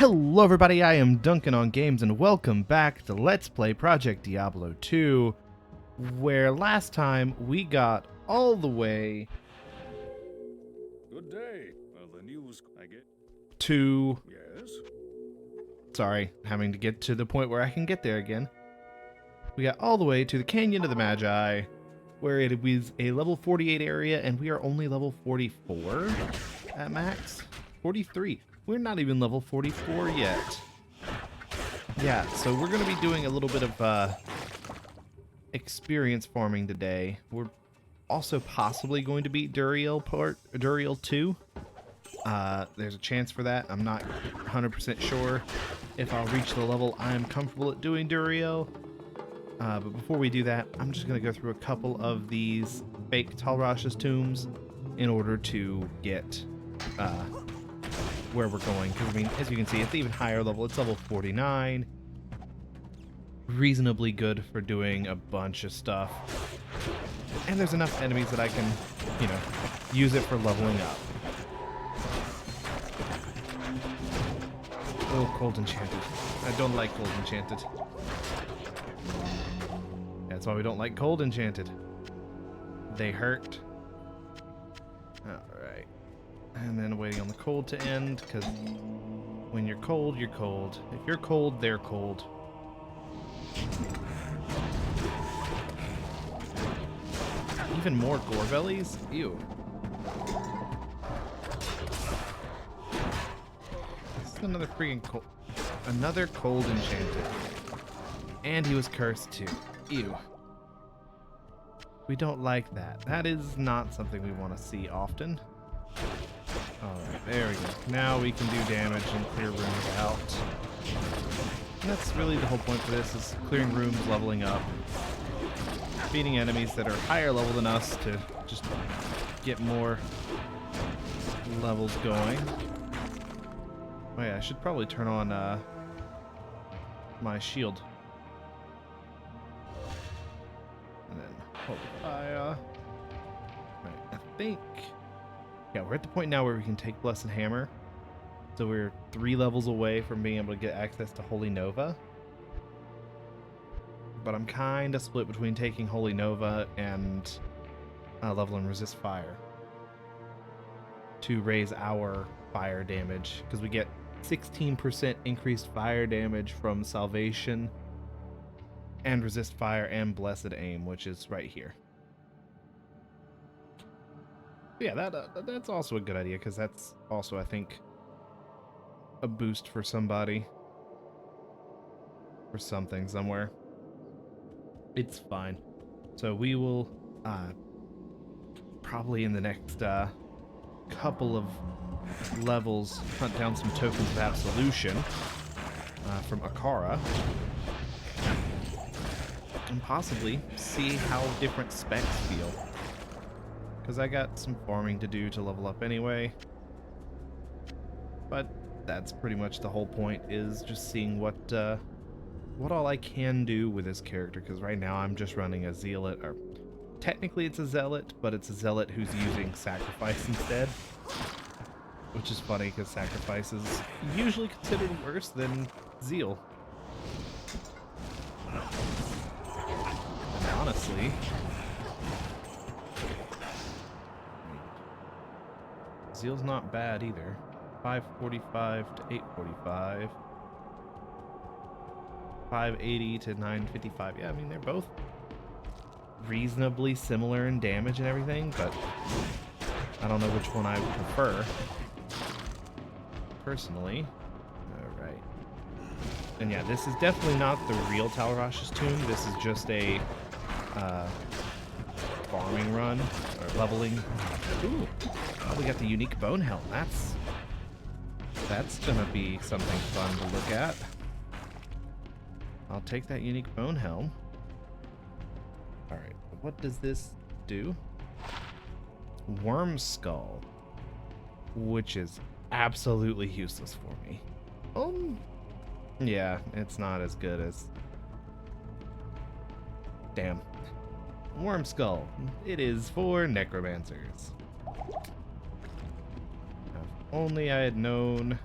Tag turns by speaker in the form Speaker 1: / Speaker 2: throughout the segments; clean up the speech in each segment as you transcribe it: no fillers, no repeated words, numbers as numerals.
Speaker 1: Hello everybody, I am Duncan on Games and welcome back to Let's Play Project Diablo 2, where last time we got all the way
Speaker 2: Good day. Well, the news I get.
Speaker 1: to...
Speaker 2: Yes?
Speaker 1: Sorry, having to get to the point where I can get there again. We got all the way to the Canyon of the Magi, where it was a level 48 area and we are only level 44 at max. 43. We're not even level 44 yet. Yeah, so we're going to be doing a little bit of experience farming today. We're also possibly going to beat Duriel 2. There's a chance for that. I'm not 100% sure if I'll reach the level I'm comfortable at doing Duriel. But before we do that, I'm just going to go through a couple of these fake Talrash's tombs in order to get where we're going. Because, I mean, as you can see, it's even higher level. It's level 49. Reasonably good for doing a bunch of stuff. And there's enough enemies that I can, you know, use it for leveling up. Oh, Cold Enchanted. I don't like Cold Enchanted. That's why we don't like Cold Enchanted. They hurt. Alright. And then waiting on the cold to end, because when you're cold, you're cold. If you're cold, they're cold. Even more gore bellies? Ew. This is another freaking cold. Another Cold Enchanted. And he was cursed too. Ew. We don't like that. That is not something we want to see often. Alright, there we go. Now we can do damage and clear rooms out. And that's really the whole point for this, is clearing rooms, leveling up. Beating enemies that are higher level than us to just get more levels going. Oh yeah, I should probably turn on my shield. And then hold fire. Right, I think... Yeah, we're at the point now where we can take Blessed Hammer. So we're 3 levels away from being able to get access to Holy Nova. But I'm kind of split between taking Holy Nova and leveling Resist Fire to raise our fire damage, because we get 16% increased fire damage from Salvation and Resist Fire and Blessed Aim, which is right here. Yeah, that's also a good idea, because that's also, I think, a boost for somebody. For something somewhere. It's fine. So we will probably in the next couple of levels hunt down some tokens of absolution from Akara. And possibly see how different specs feel. Because I got some farming to do to level up anyway. But that's pretty much the whole point, is just seeing what all I can do with this character, because right now I'm just running a zealot, or technically it's a zealot, but it's a zealot who's using sacrifice instead. Which is funny, because sacrifice is usually considered worse than zeal. And honestly... Zeal's not bad either. 545 to 845. 580 to 955. Yeah, I mean, they're both reasonably similar in damage and everything, but I don't know which one I would prefer. Personally. Alright. And yeah, this is definitely not the real Talrash's tomb. This is just a farming run, or leveling. Ooh. Oh, we got the unique bone helm. That's gonna be something fun to look at. I'll take that unique bone helm. Alright, what does this do? Worm skull. Which is absolutely useless for me. Yeah, it's not as good as... Damn. Worm skull. It is for necromancers. If only I had known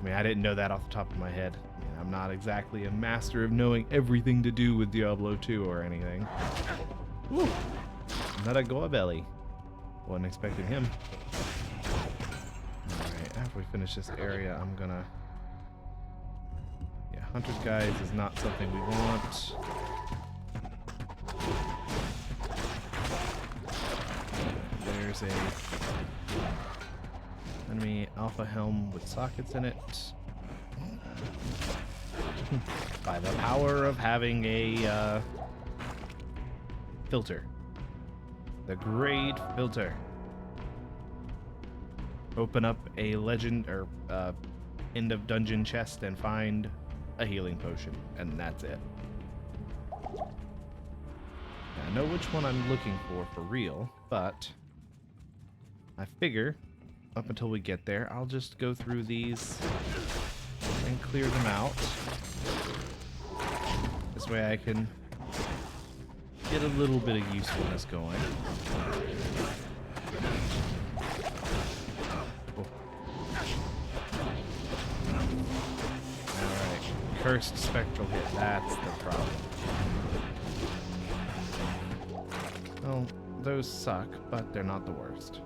Speaker 1: I mean, I didn't know that off the top of my head. I mean, I'm not exactly a master of knowing everything to do with Diablo 2 or anything. Ooh, another Goabelli. Wasn't expecting him. Alright, after we finish this area, I'm gonna... Yeah, Hunter's Guides is not something we want. There's a enemy alpha helm with sockets in it. By the power of having a filter. The great filter. Open up a legend or end of dungeon chest and find a healing potion, and that's it. Now, I know which one I'm looking for real, but I figure up until we get there, I'll just go through these and clear them out. This way I can get a little bit of usefulness going. Oh. Alright, cursed spectral hit, that's the problem. Well, those suck, but they're not the worst.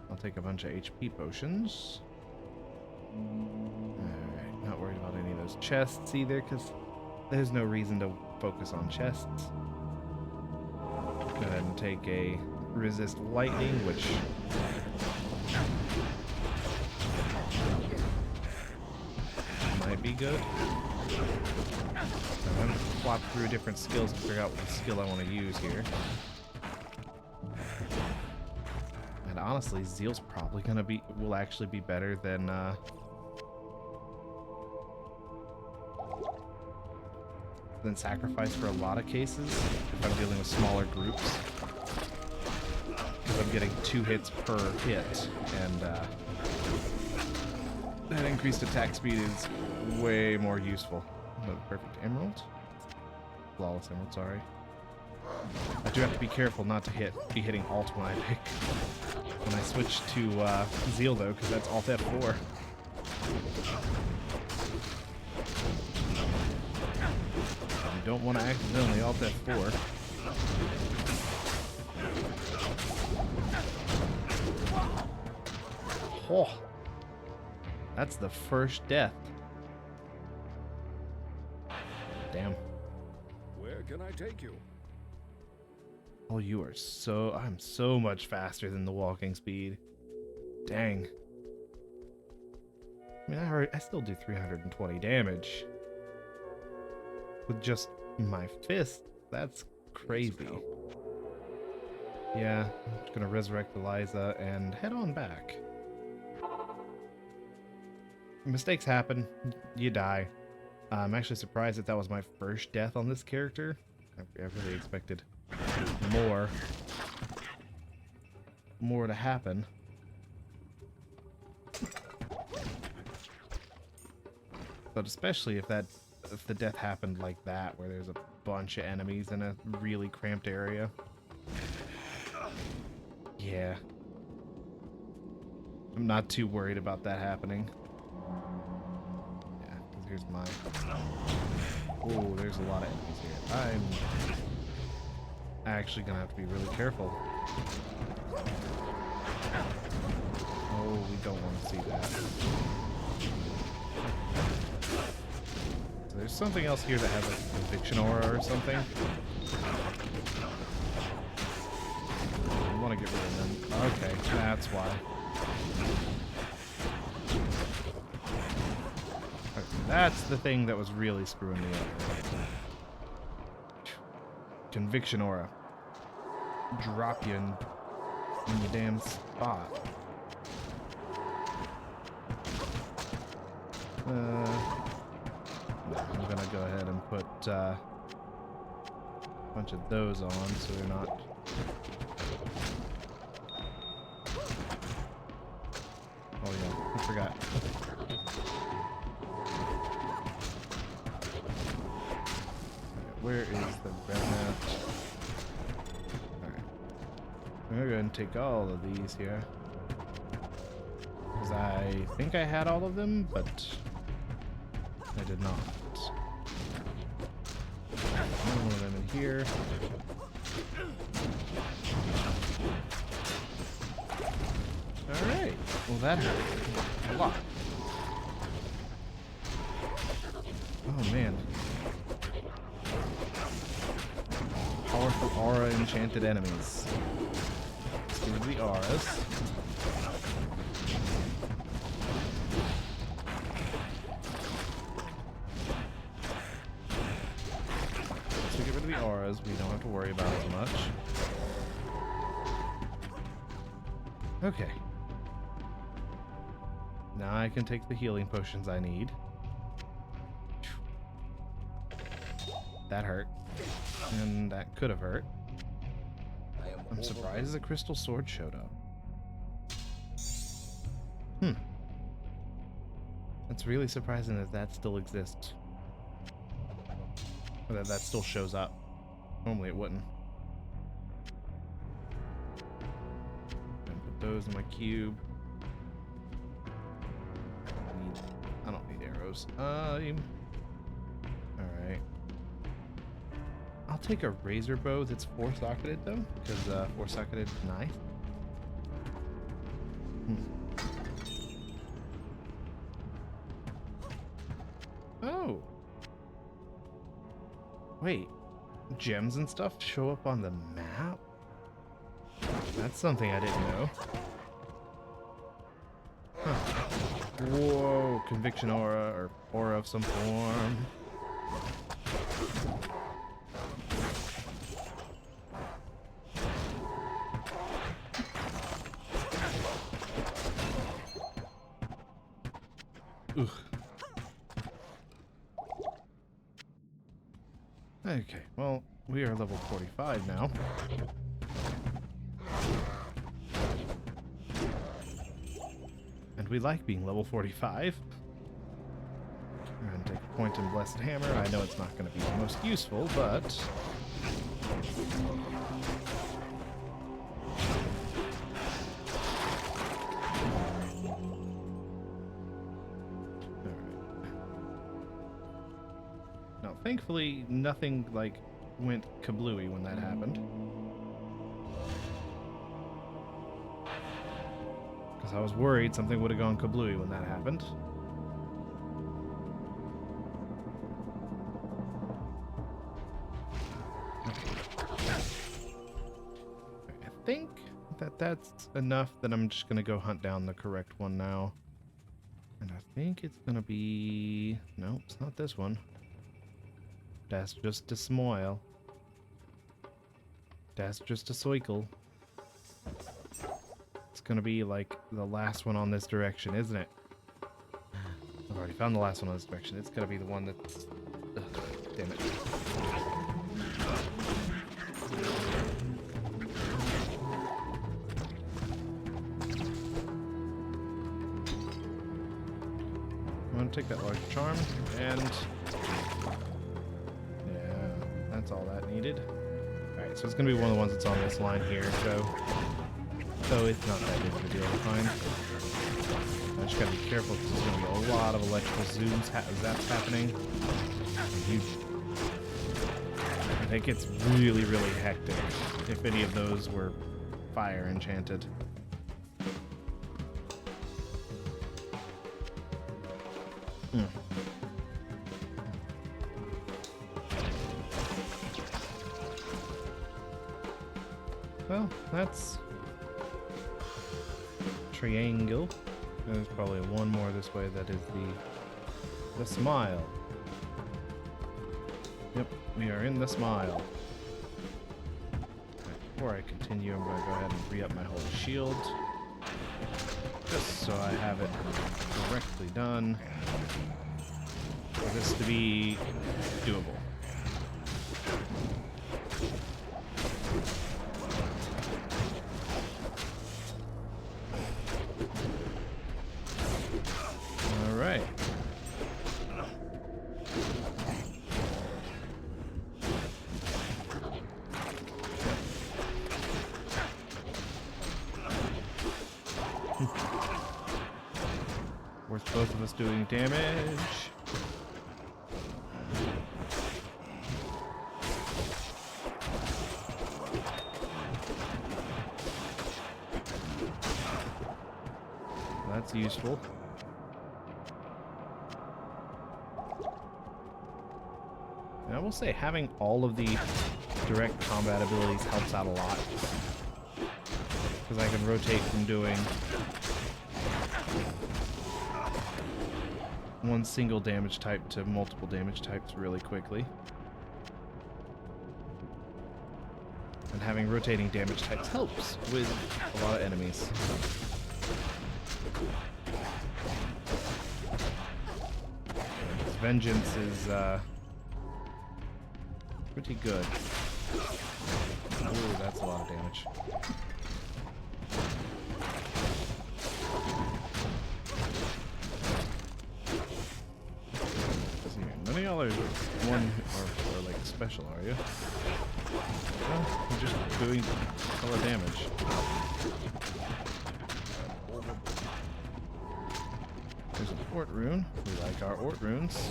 Speaker 1: I'll take a bunch of HP potions. Alright, not worried about any of those chests either, because there's no reason to focus on chests. Go ahead and take a resist lightning, which... might be good. I'm going to flop through different skills to figure out what skill I want to use here. And honestly, Zeal's probably gonna will actually be better than Sacrifice for a lot of cases if I'm dealing with smaller groups. Because I'm getting 2 hits per hit, and that increased attack speed is way more useful. Another perfect emerald? Flawless emerald, sorry. I do have to be careful not to be hitting alt when I pick. When I switch to Zeal though, because that's alt F4. You don't want to accidentally alt F4. Oh, that's the first death. Damn.
Speaker 2: Where can I take you?
Speaker 1: Oh, you are I'm so much faster than the walking speed. Dang. I mean, I still do 320 damage. With just my fist. That's crazy. Yeah, I'm just gonna resurrect Eliza and head on back. Mistakes happen. You die. I'm actually surprised that was my first death on this character. I really expected more to happen. But especially if the death happened like that, where there's a bunch of enemies in a really cramped area. Yeah. I'm not too worried about that happening. Yeah, because here's mine. Oh, there's a lot of enemies here. I'm actually gonna have to be really careful. Oh, we don't want to see that. So there's something else here that has a conviction aura or something. I want to get rid of them. Okay, that's why. Okay, that's the thing that was really screwing me up. Conviction aura. Drop you in your damn spot. I'm gonna go ahead and put a bunch of those on so they're not... Oh yeah, I forgot. Where is the remnant? Alright. I'm gonna go ahead and take all of these here. Because I think I had all of them, but I did not. Another one of them in here. Alright. Well, that hurt a lot. Oh, man. Powerful aura enchanted enemies. Let's do the auras. Once we get rid of the auras, we don't have to worry about it as much. Okay. Now I can take the healing potions I need. That hurt. And that could have hurt. I'm surprised the crystal sword showed up. That's really surprising that that still exists. Or that still shows up. Normally it wouldn't. And put those in my cube. I don't need arrows. Alright. I'll take a razor bow that's four-socketed though, because four-socketed knife. Oh. Wait. Gems and stuff show up on the map? That's something I didn't know. Huh. Whoa, conviction aura, or aura of some form. Ugh. Okay, well, we are level 45 now. And we like being level 45. We're going to take a point in Blessed Hammer. I know it's not going to be the most useful, but... Thankfully, nothing, like, went kablooey when that happened. Because I was worried something would have gone kablooey when that happened. I think that that's enough that I'm just going to go hunt down the correct one now. And I think it's going to be... No, it's not this one. That's just a smile. That's just a cycle. It's gonna be like the last one on this direction, isn't it? I've already found the last one on this direction. It's gonna be the one that's... Ugh, damn it. I'm gonna take that large charm and... That's all that needed. Alright, so it's gonna be one of the ones that's on this line here, so it's not that big of a deal to find. I just gotta be careful because there's gonna be a lot of electrical zaps happening. I think it's really, really hectic if any of those were fire enchanted. Well, that's triangle. There's probably one more this way that is the smile. Yep, we are in the smile. Before I continue, I'm going to go ahead and re-up my holy shield. Just so I have it correctly done. For this to be doable. Both of us doing damage. That's useful. And I will say having all of the direct combat abilities helps out a lot. Because I can rotate from doing one single damage type to multiple damage types really quickly. And having rotating damage types helps with a lot of enemies. Vengeance is pretty good. Ooh, that's a lot of damage. None of y'all are one or like special, are you? No, you're just doing a lot of damage. There's an Ort rune. We like our Ort runes.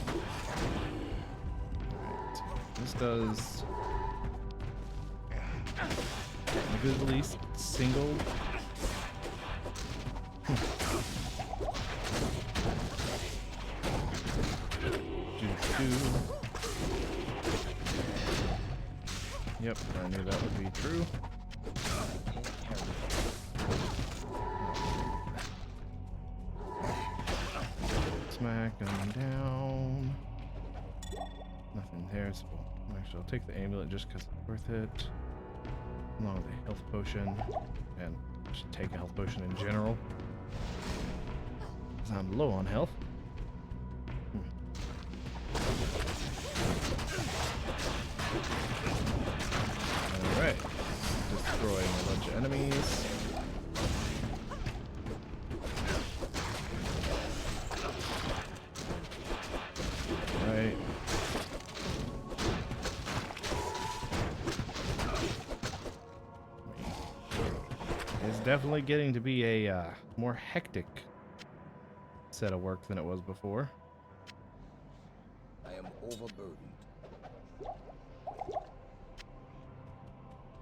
Speaker 1: Alright. This does individually single. Yep, I knew that would be true. Smack them down. Nothing there. So actually, I'll take the amulet just because it's worth it. Along with a health potion. And just take a health potion in general. Because I'm low on health. Alright. Destroying a bunch of enemies. Alright. It's definitely getting to be a more hectic set of work than it was before.
Speaker 3: I am overburdened.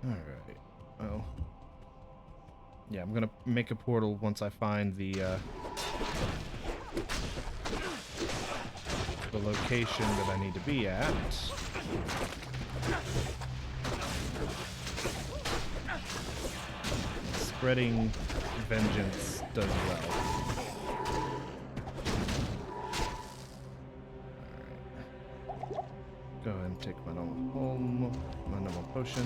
Speaker 1: Alright, well, yeah, I'm gonna make a portal once I find the location that I need to be at. Spreading vengeance does well. Go ahead and take my normal potion.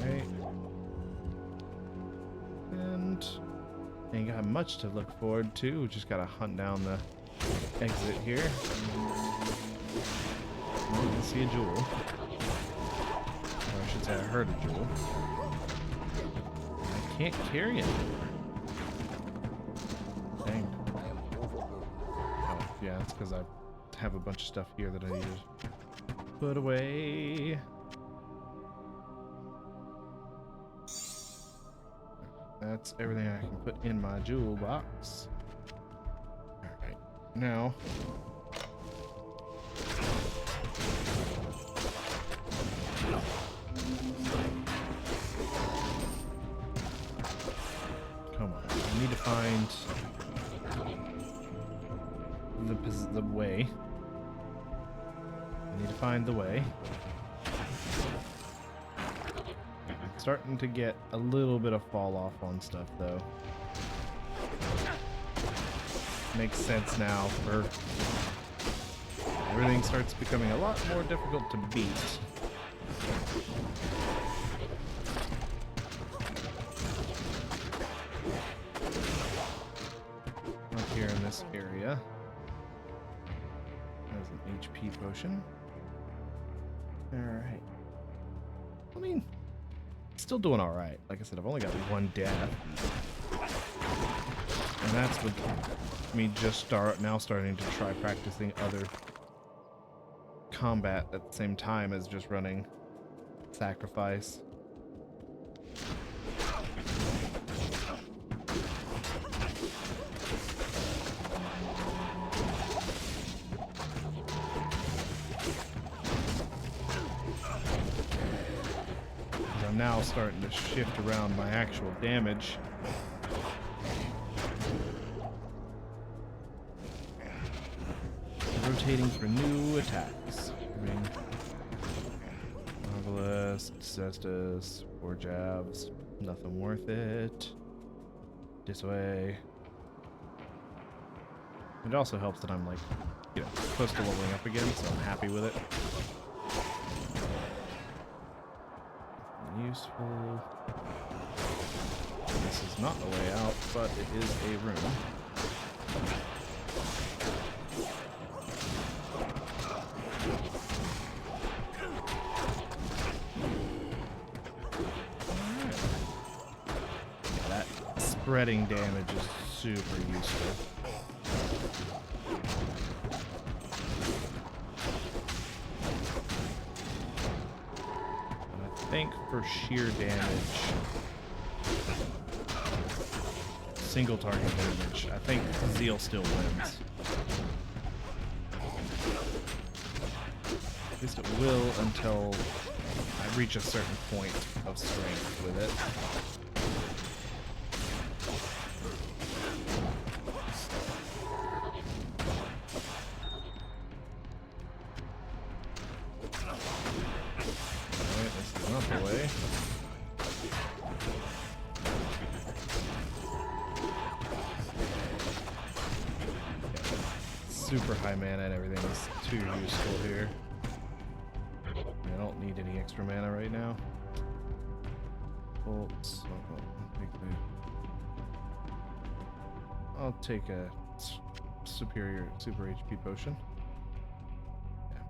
Speaker 1: Okay. And ain't got much to look forward to. We just gotta hunt down the exit here. Oh, I can see a jewel. Or I should say I heard a jewel. I can't carry it anymore. Dang. Yeah, it's because I have a bunch of stuff here that I need to put away. That's everything I can put in my jewel box. Alright, now come on, I need to find the way. I need to find the way. I'm starting to get a little bit of fall off on stuff though. Makes sense now for everything starts becoming a lot more difficult to beat. Up here in this area. There's an HP potion. Alright. I mean, still doing alright. Like I said, I've only got one death. And that's with me just starting to try practicing other combat at the same time as just running sacrifice. I'm now starting to shift around my actual damage. Rotating for new attacks. Marvelous, Cestus, 4 jabs, nothing worth it. This way. It also helps that I'm like, you know, close to leveling up again, so I'm happy with it. Useful. This is not the way out, but it is a room. Spreading damage is super useful. And I think for sheer damage, single target damage, I think Zeal still wins. At least it will until I reach a certain point of strength with it. Super high mana and everything is too useful here. I don't need any extra mana right now. Bolts. I'll take a superior super HP potion. Yeah.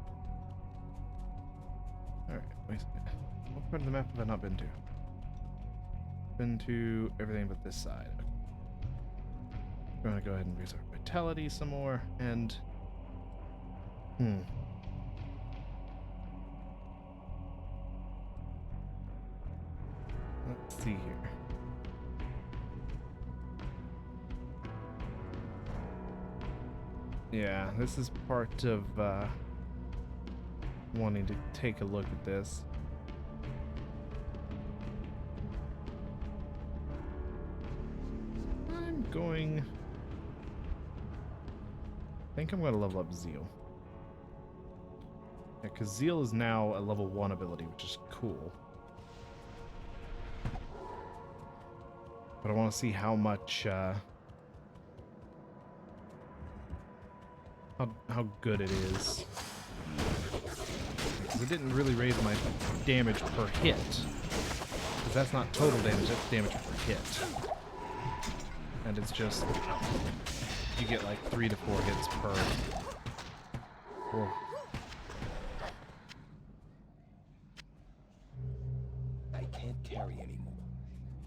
Speaker 1: Alright, wait a second. What part of the map have I not been to? Been to everything but this side. I'm gonna go ahead and raise our vitality some more, and let's see here. Yeah, this is part of wanting to take a look at this. I think I'm going to level up Zeal. Yeah, because Zeal is now a level 1 ability, which is cool. But I want to see how much, how good it is. Because it didn't really raise my damage per hit. Because that's not total damage, that's damage per hit. And it's just, you get like 3 to 4 hits per. Whoa.
Speaker 3: I can't carry anymore.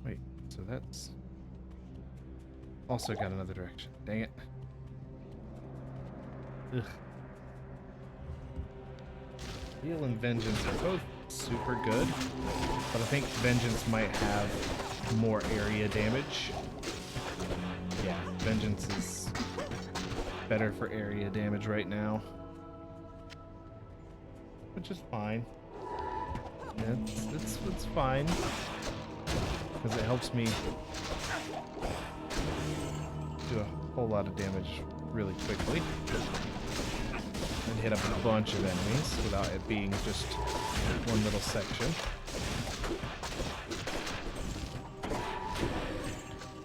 Speaker 1: Wait, so that's also got another direction. Dang it. Ugh. Heal and Vengeance are both super good, but I think Vengeance might have more area damage. Yeah, Vengeance is better for area damage right now. Which is fine. It's fine. Because it helps me do a whole lot of damage really quickly. And hit up a bunch of enemies without it being just one little section.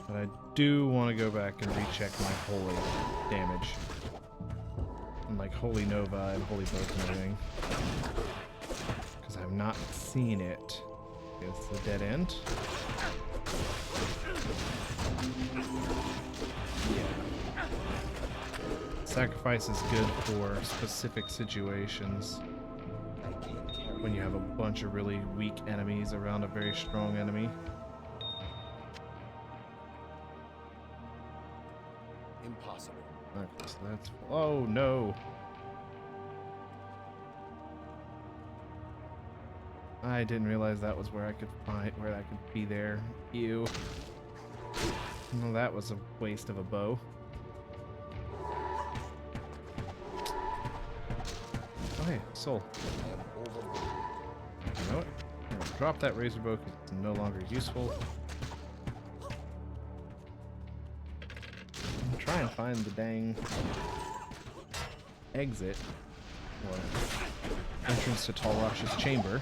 Speaker 1: But I do want to go back and recheck my holy damage. And like Holy Nova and Holy Bolt and everything. Because I've not seen it. It's the dead end. Yeah. Sacrifice is good for specific situations. When you have a bunch of really weak enemies around a very strong enemy.
Speaker 3: Impossible.
Speaker 1: Okay, so that's... Oh, no! I didn't realize that was where I could find... where I could be there. Ew. Well, that was a waste of a bow. Oh, hey, soul.
Speaker 3: I am overboard.
Speaker 1: You know what? Here we go. drop that razor bow because it's no longer useful. I'm trying to find the dang exit or entrance to Talrash's chamber.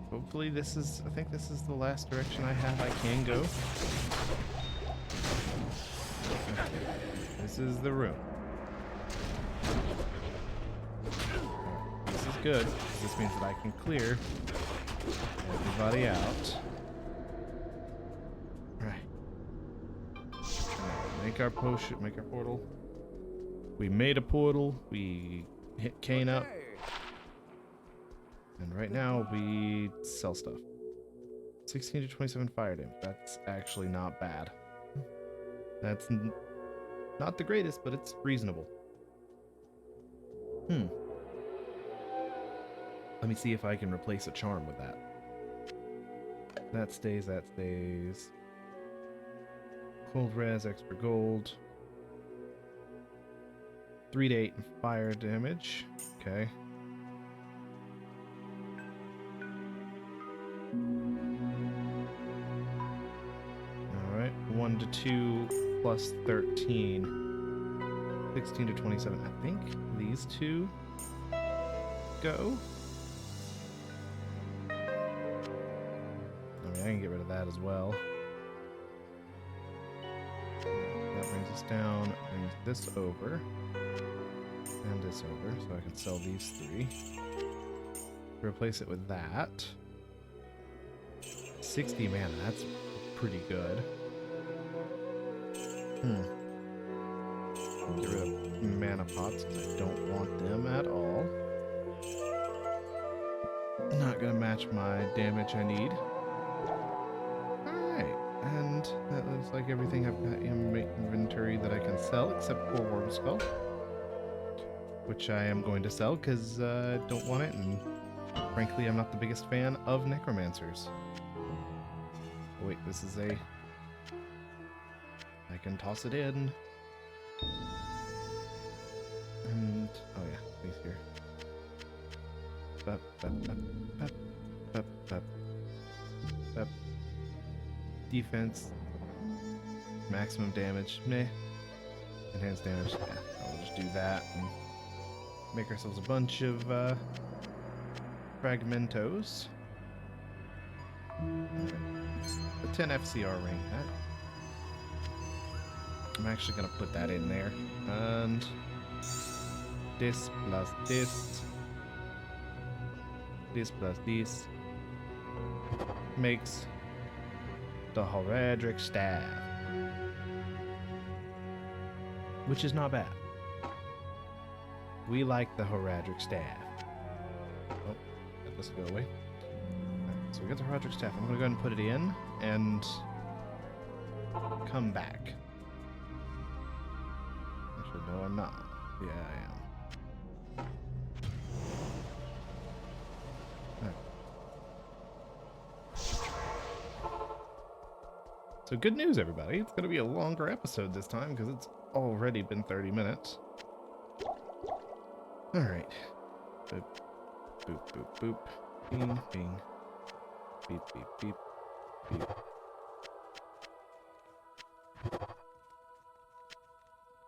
Speaker 1: Hopefully this is, I think this is the last direction I can go. This is the room. This is good. This means that I can clear everybody out. Right. Make our potion, make our portal. We made a portal. We hit Kane up. And right now we sell stuff. 16 to 27 fire damage. That's actually not bad. That's not the greatest, but it's reasonable. Let me see if I can replace a charm with that. That stays, that stays. Cold res, extra gold. 3 to 8 in fire damage. Okay. Alright, 1 to 2 plus 13. 16 to 27. I think these two go. I mean, I can get rid of that as well. That brings us down, brings this over, and this over, so I can sell these 3. Replace it with that. 60 mana, that's pretty good. Get rid of mana pots because I don't want them at all. Not gonna match my damage I need. Alright, and that looks like everything I've got in my inventory that I can sell except for Worm Skull, which I am going to sell because I don't want it, and frankly I'm not the biggest fan of necromancers. Oh, wait, this is a... I can toss it in. And, oh yeah, these here. Bup, bup, bup, bup, bup, bup, bup. Defense. Maximum damage. Meh. Enhanced damage. Yeah, I'll just do that and make ourselves a bunch of fragmentos. The 10 FCR ring. I'm actually gonna put that in there. And this plus this. This plus this makes the Heraldric Staff, which is not bad. We like the Heraldric Staff. Oh, let this go away. Right, so we got the Heraldric Staff. I'm gonna go ahead and put it in and come back. Actually, no, I'm not. Yeah, I am. So good news, everybody. It's going to be a longer episode this time because it's already been 30 minutes. All right. Boop, boop, boop, boop. Bing, bing. Beep, beep, beep, beep.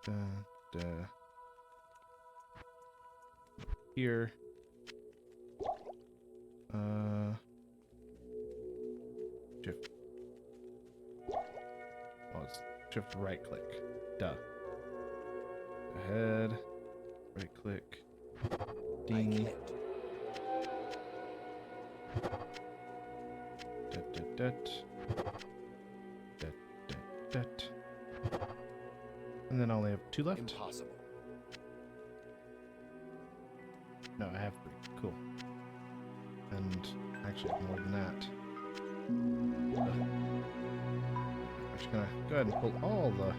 Speaker 1: Da, da. Here. Shift. Oh, it's shift right click. Duh. Ahead. Right click. Ding. Dut, dut, dut. Dut, dut, dut. And then I only have 2 left.
Speaker 3: Impossible.
Speaker 1: No, I have 3. Cool. And actually more than that. I'm just gonna go ahead and pull all the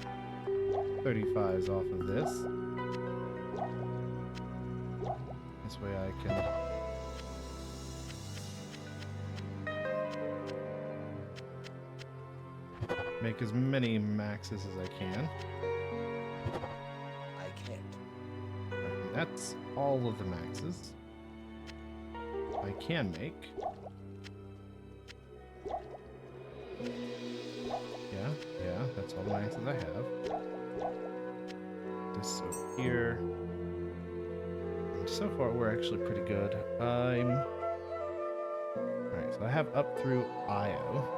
Speaker 1: 35s off of this. This way I can make as many maxes as I can.
Speaker 3: I can't.
Speaker 1: Okay, that's all of the maxes I can make. Yeah, that's all the maxes I have. This over here. So far, we're actually pretty good. Alright, so I have up through IO.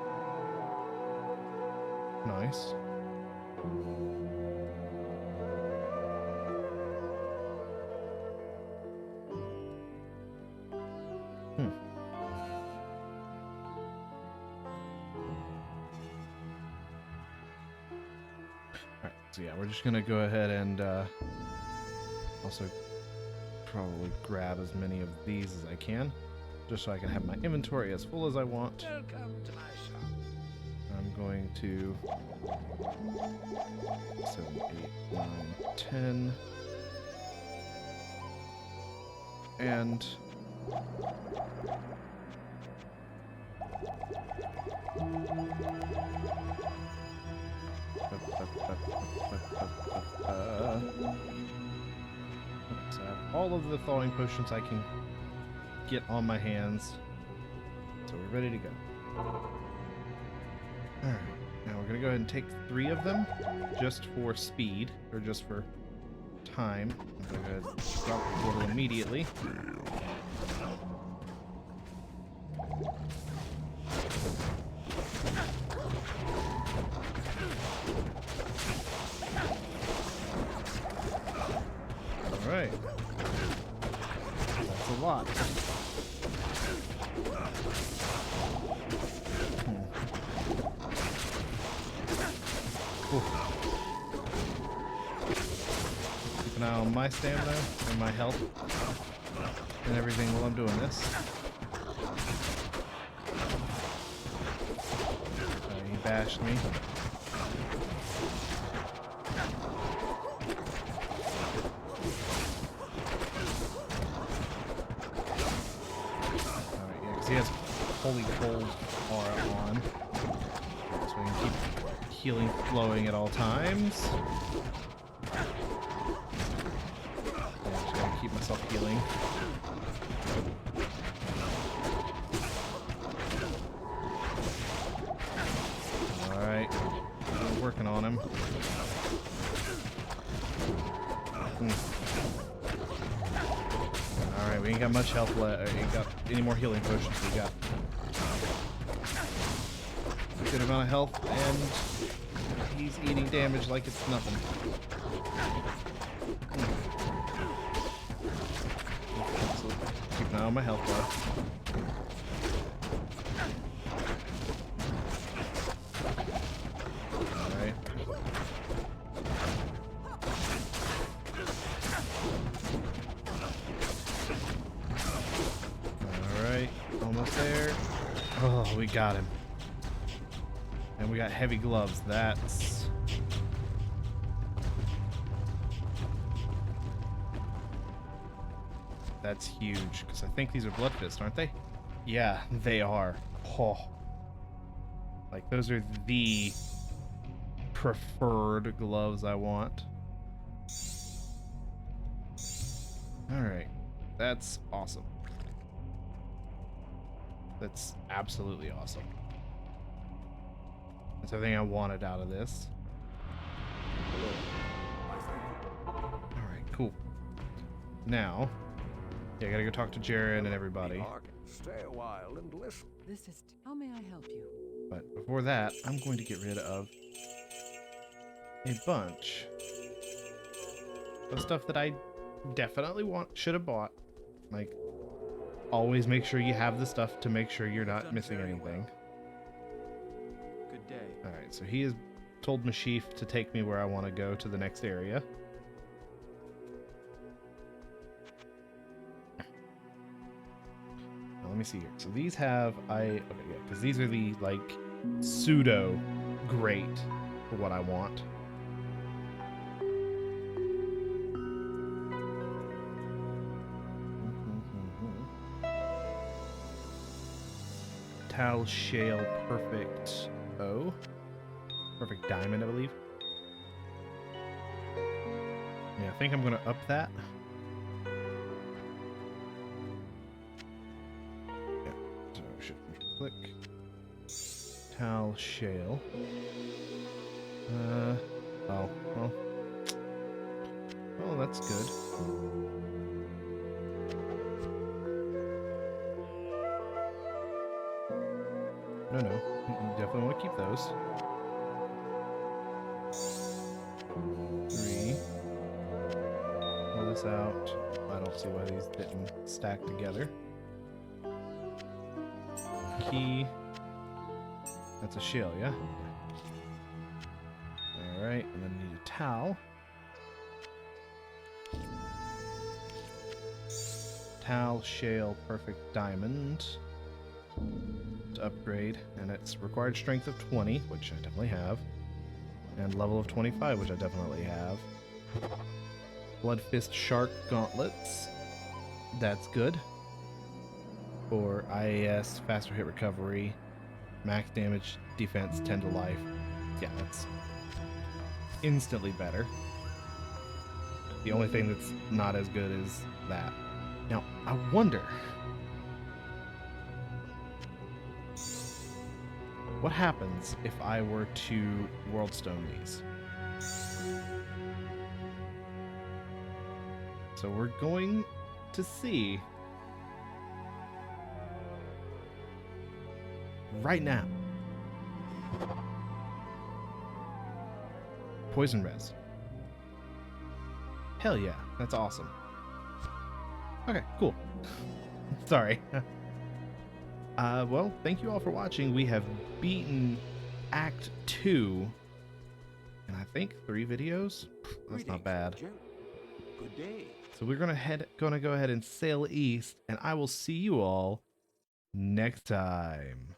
Speaker 1: Nice. Alright, so yeah, we're just gonna go ahead and also probably grab as many of these as I can, just so I can have my inventory as full as I want.
Speaker 3: Welcome to my shop.
Speaker 1: I'm going to 7, 8, 9, 10, and so I have all of the thawing potions I can get on my hands, so we're ready to go. Alright, now we're gonna go ahead and take 3 of them, just for speed, or just for time. I'm gonna go ahead and drop the portal immediately. Alright. That's a lot. Keep an eye on my stamina and my health and everything while I'm doing this. He bashed me. Alright, yeah, because he has Holy Cold aura on. So we can keep healing flowing at all times. Yeah, just gotta keep myself healing. Alright. We're working on him. Alright, we ain't got much health left. Ain't got any more healing potions. We got a good amount of health, and he's eating damage like it's nothing. So keep an eye on my health bar. Alright. Alright, almost there. Oh, we got him. And we got heavy gloves. That's huge, because I think these are blood fists, aren't they? Yeah, they are. Oh. Like, those are the preferred gloves I want. Alright. That's awesome. That's absolutely awesome. That's everything I wanted out of this. Alright, cool. Now, yeah, I gotta go talk to Jaren and everybody.
Speaker 3: Stay a while and listen.
Speaker 4: This is. How may I help you?
Speaker 1: But before that, I'm going to get rid of a bunch of stuff that I definitely should have bought. Like, always make sure you have the stuff to make sure you're not missing anything.
Speaker 5: Good day.
Speaker 1: Alright, so he has told Mashif to take me where I want to go to the next area. Now, let me see here. So these have, okay, yeah, because these are the, like, pseudo great for what I want. Tal Shale Perfect O. Perfect diamond, I believe. Yeah, I think I'm gonna up that. Yeah, so shift click. Tal shale. Oh, well. Oh, that's good. No, no. Definitely want to keep those. 3. Pull this out. I don't see why these didn't stack together. Key. That's a shell, yeah? Alright, and then need a towel. Towel, shale, perfect diamond. To upgrade, and it's required strength of 20, which I definitely have. And level of 25, which I definitely have. Blood Fist Shark Gauntlets. That's good. For IAS, faster hit recovery, max damage, defense, 10 to life. Yeah, that's instantly better. The only thing that's not as good is that. Now, I wonder what happens if I were to Worldstone these. So we're going to see right now. Poison res. Hell yeah, that's awesome. Okay, cool. Sorry. Well, thank you all for watching. We have beaten Act 2 in, I think, 3 videos. That's not bad.
Speaker 3: Good day.
Speaker 1: So we're gonna go ahead and sail east, and I will see you all next time.